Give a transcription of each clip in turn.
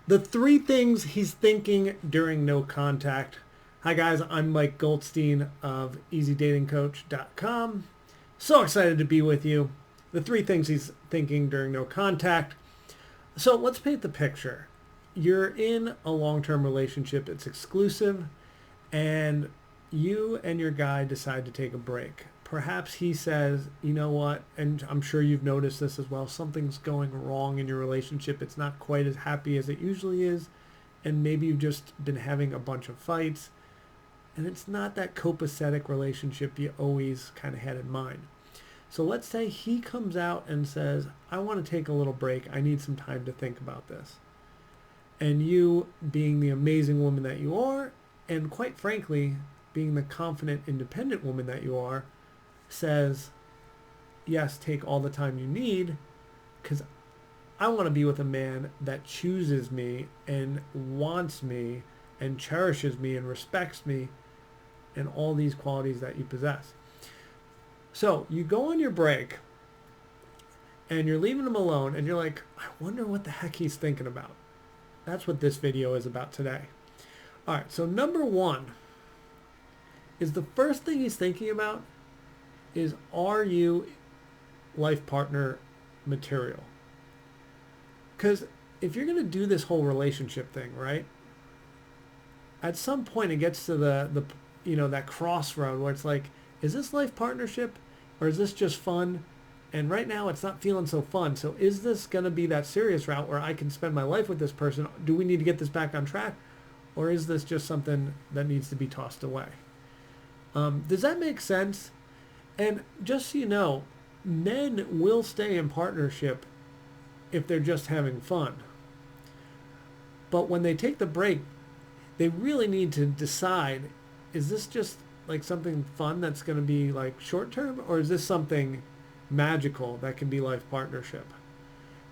The three things he's thinking during no contact. Hi guys, I'm Mike Goldstein of EasyDatingCoach.com. So excited to be with you. The three things he's thinking during no contact. So let's paint the picture. You're in a long-term relationship. It's exclusive, and you and your guy decide to take a break. Perhaps he says, you know what, and I'm sure you've noticed this as well, something's going wrong in your relationship. It's not quite as happy as it usually is, and maybe you've just been having a bunch of fights, and it's not that copacetic relationship you always kind of had in mind. So let's say he comes out and says, I want to take a little break. I need some time to think about this. And you, being the amazing woman that you are, and quite frankly, being the confident, independent woman that you are, says, yes, take all the time you need, because I want to be with a man that chooses me and wants me and cherishes me and respects me and all these qualities that you possess. So you go on your break and you're leaving him alone and you're like, I wonder what the heck he's thinking about. That's what this video is about today. All right, so number one is the first thing he's thinking about is, are you life partner material? Because if you're going to do this whole relationship thing, right, at some point it gets to the that crossroad where it's like, is this life partnership or is this just fun? And right now it's not feeling so fun. So is this going to be that serious route where I can spend my life with this person? Do we need to get this back on track? Or is this just something that needs to be tossed away? Does that make sense? And just so you know, men will stay in partnership if they're just having fun. But when they take the break, they really need to decide, is this just like something fun that's going to be like short term, or is this something magical that can be life partnership?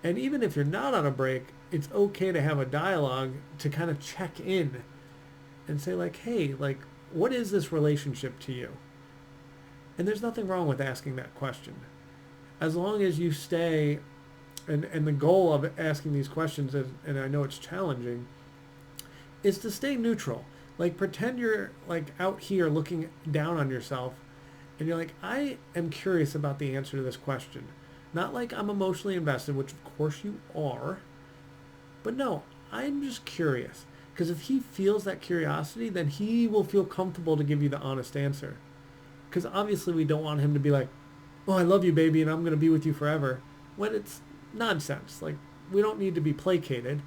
And even if you're not on a break, it's okay to have a dialogue to kind of check in and say like, hey, like, what is this relationship to you? And there's nothing wrong with asking that question. As long as you stay, and the goal of asking these questions is, and I know it's challenging, is to stay neutral. Like, pretend you're like out here looking down on yourself and you're like, I am curious about the answer to this question. Not like I'm emotionally invested, which of course you are, but no, I'm just curious. Because if he feels that curiosity, then he will feel comfortable to give you the honest answer. Because obviously we don't want him to be like, oh, I love you, baby, and I'm going to be with you forever, when it's nonsense. Like, we don't need to be placated.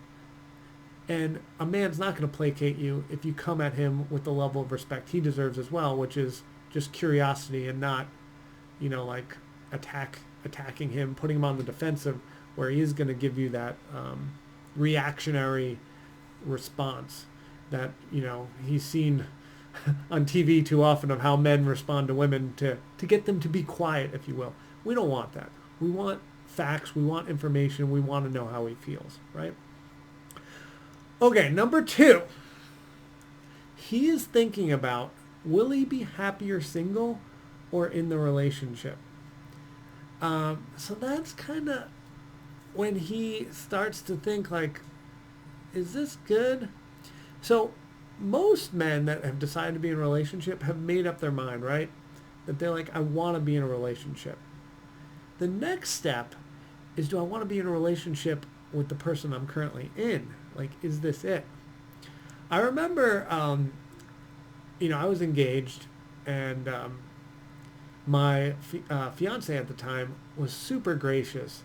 And a man's not going to placate you if you come at him with the level of respect he deserves as well, which is just curiosity and not, like attacking him, putting him on the defensive, where he is going to give you that reactionary response that, he's seen on TV too often, of how men respond to women to get them to be quiet, if you will. We don't want that. We want facts. We want information. We want to know how he feels, right? Okay, number two. He is thinking about, will he be happier single or in the relationship? So that's kind of when he starts to think like, is this good? So most men that have decided to be in a relationship have made up their mind, right? That they're like, I want to be in a relationship. The next step is, do I want to be in a relationship with the person I'm currently in? Like, is this it? I remember, I was engaged, and my fiance at the time was super gracious,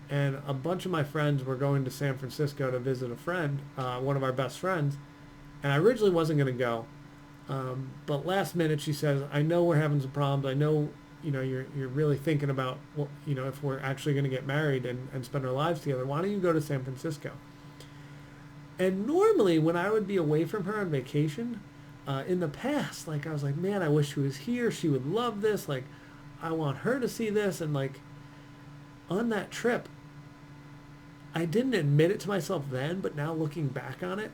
and a bunch of my friends were going to San Francisco to visit a friend, one of our best friends, and I originally wasn't going to go, but last minute she says, I know we're having some problems. I know, you're really thinking about, if we're actually going to get married and spend our lives together. Why don't you go to San Francisco? And normally when I would be away from her on vacation, in the past, like, I was like, man, I wish she was here. She would love this. Like, I want her to see this. And like, on that trip, I didn't admit it to myself then, but now looking back on it,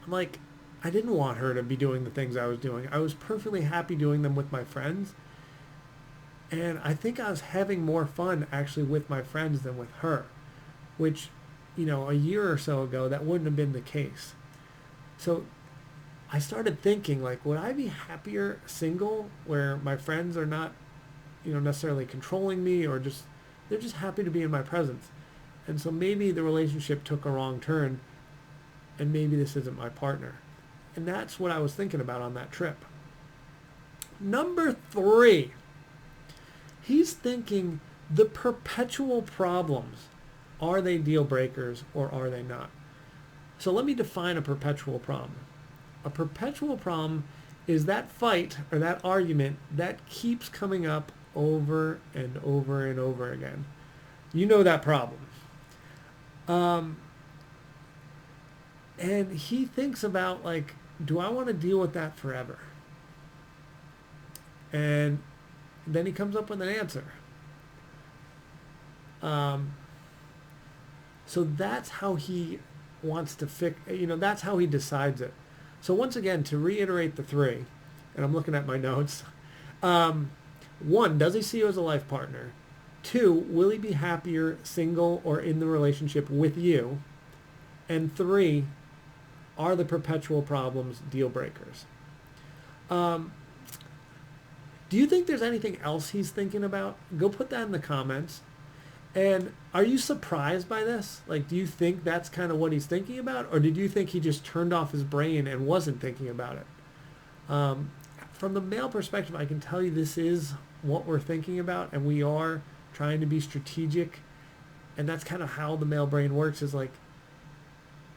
I'm like, I didn't want her to be doing the things I was doing. I was perfectly happy doing them with my friends. And I think I was having more fun actually with my friends than with her, which a year or so ago, that wouldn't have been the case. So I started thinking, like, would I be happier single, where my friends are not, necessarily controlling me, or they're just happy to be in my presence. And so maybe the relationship took a wrong turn, and maybe this isn't my partner. And that's what I was thinking about on that trip. Number 3, he's thinking the perpetual problems. Are they deal breakers or are they not? So let me define a perpetual problem. A perpetual problem is that fight or that argument that keeps coming up over and over and over again. You know that problem. And he thinks about, like, do I want to deal with that forever? And then he comes up with an answer. So that's how he wants to fix, that's how he decides it. So once again, to reiterate the 3, and I'm looking at my notes. 1, does he see you as a life partner? 2, will he be happier single or in the relationship with you? And 3, are the perpetual problems deal breakers? Do you think there's anything else he's thinking about? Go put that in the comments. And are you surprised by this? Like, do you think that's kind of what he's thinking about? Or did you think he just turned off his brain and wasn't thinking about it? From the male perspective, I can tell you this is what we're thinking about, and we are trying to be strategic. And that's kind of how the male brain works, is like,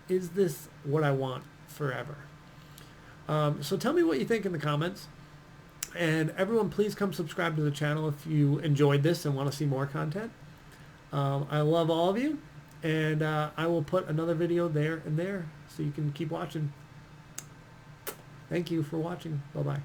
is this what I want forever? So tell me what you think in the comments. And everyone, please come subscribe to the channel if you enjoyed this and want to see more content. I love all of you, and I will put another video there and there so you can keep watching. Thank you for watching. Bye-bye.